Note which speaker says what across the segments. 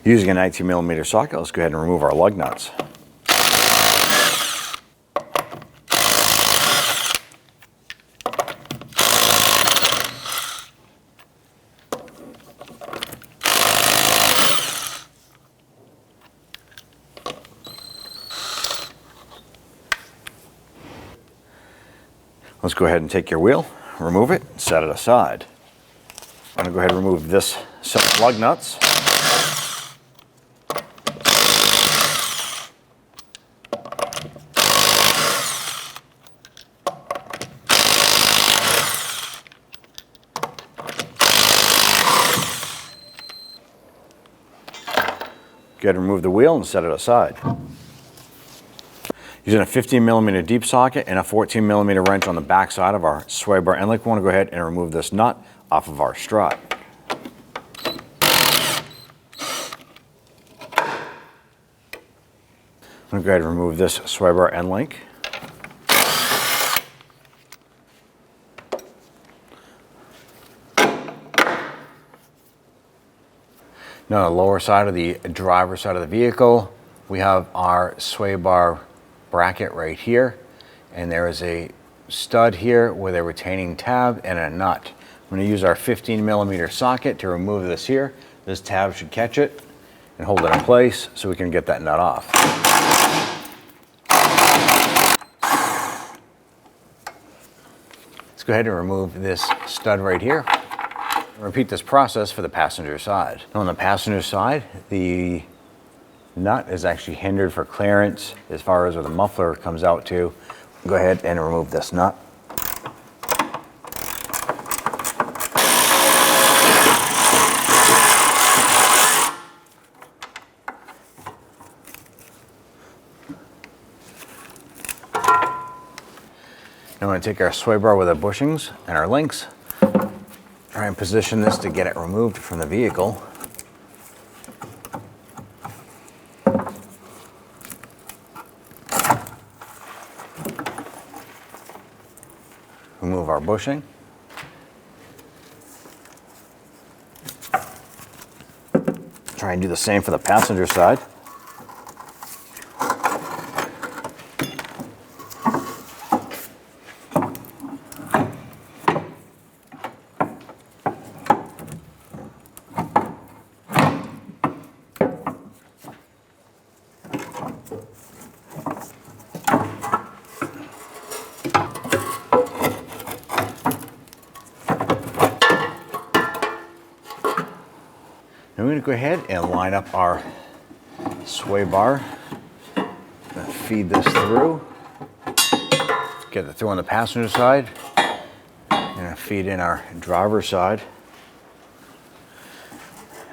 Speaker 1: Using a 19mm socket, let's go ahead and remove our lug nuts. Let's go ahead and take your wheel, remove it, set it aside. I'm going to go ahead and remove this set of lug nuts. Go ahead and remove the wheel and set it aside. Using a 15mm deep socket and a 14mm wrench on the back side of our sway bar end link, we want to go ahead and remove this nut off of our strut. I'm going to go ahead and remove this sway bar end link. Now on the lower side of the driver's side of the vehicle, we have our sway bar bracket right here, and there is a stud here with a retaining tab and a nut. I'm going to use our 15mm socket to remove this here. This tab should catch it and hold it in place so we can get that nut off. Let's go ahead and remove this stud right here. Repeat this process for the passenger side. Now on the passenger side, the nut is actually hindered for clearance as far as where the muffler comes out to. Go ahead and remove this nut. Now I'm going to take our sway bar with our bushings and our links, try and position this to get it removed from the vehicle. Remove our bushing. Try and do the same for the passenger side. Now we're going to go ahead and line up our sway bar. Feed this through. Get it through on the passenger side. And feed in our driver's side.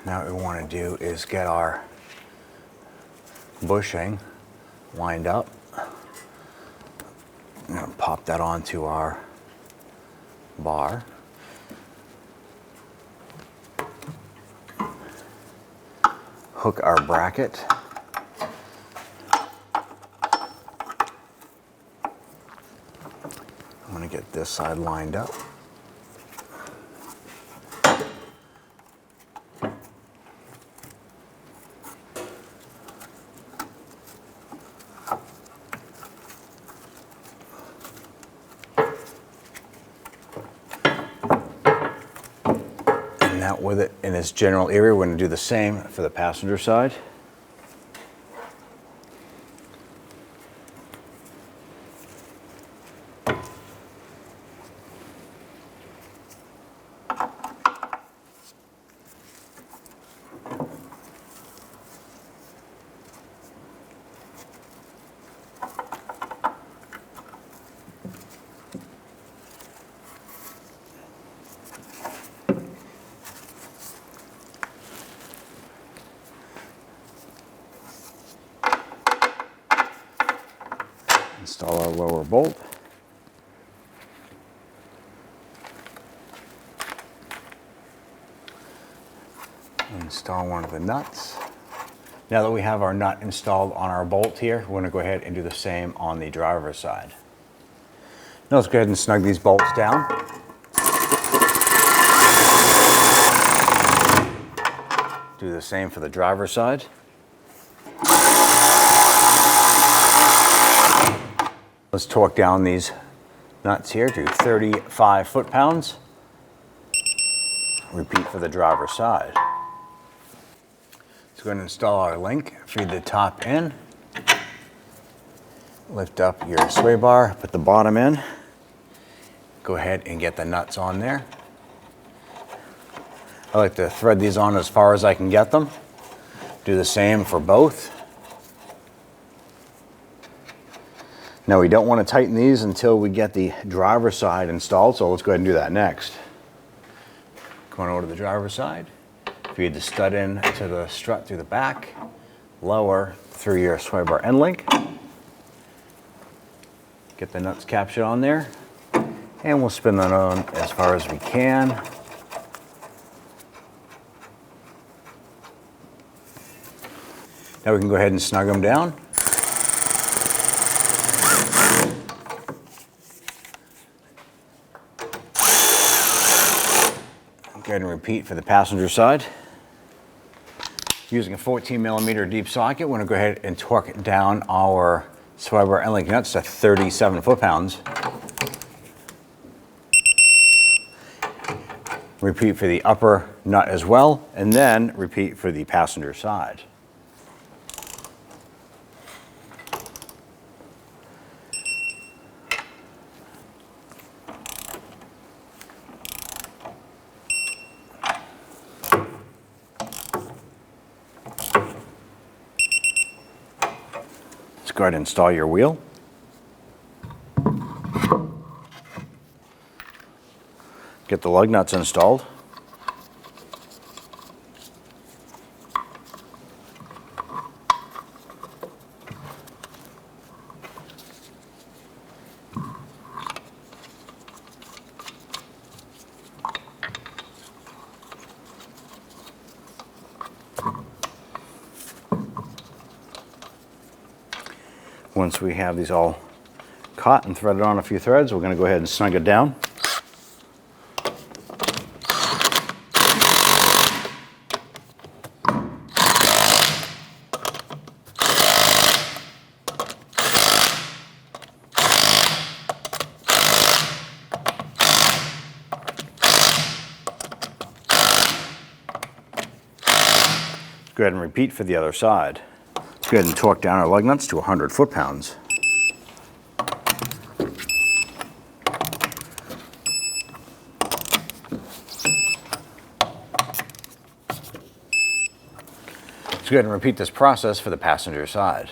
Speaker 1: Now what we want to do is get our bushing lined up. I'm going to pop that onto our bar. Hook our bracket. I'm going to get this side lined up. Out with it in its general area. We're going to do the same for the passenger side. Install our lower bolt. Install one of the nuts. Now that we have our nut installed on our bolt here, we're going to go ahead and do the same on the driver's side. Now let's go ahead and snug these bolts down. Do the same for the driver's side. Let's torque down these nuts here to 35 foot-pounds. Repeat for the driver's side. Let's go ahead and install our link. Feed the top in. Lift up your sway bar, put the bottom in. Go ahead and get the nuts on there. I like to thread these on as far as I can get them. Do the same for both. Now we don't want to tighten these until we get the driver's side installed, so let's go ahead and do that next. Going over to the driver's side, feed the stud in to the strut through the back, lower through your sway bar end link. Get the nuts captured on there, and we'll spin that on as far as we can. Now we can go ahead and snug them down. Go ahead and repeat for the passenger side. Using a 14mm deep socket, we're going to go ahead and torque down our sway bar end link nuts to 37 foot-pounds. Repeat for the upper nut as well, and then repeat for the passenger side. Let's go ahead and install your wheel. Get the lug nuts installed. Once we have these all caught and threaded on a few threads, we're going to go ahead and snug it down. Go ahead and repeat for the other side. Let's go ahead and torque down our lug nuts to 100 foot-pounds. Let's go ahead and repeat this process for the passenger side.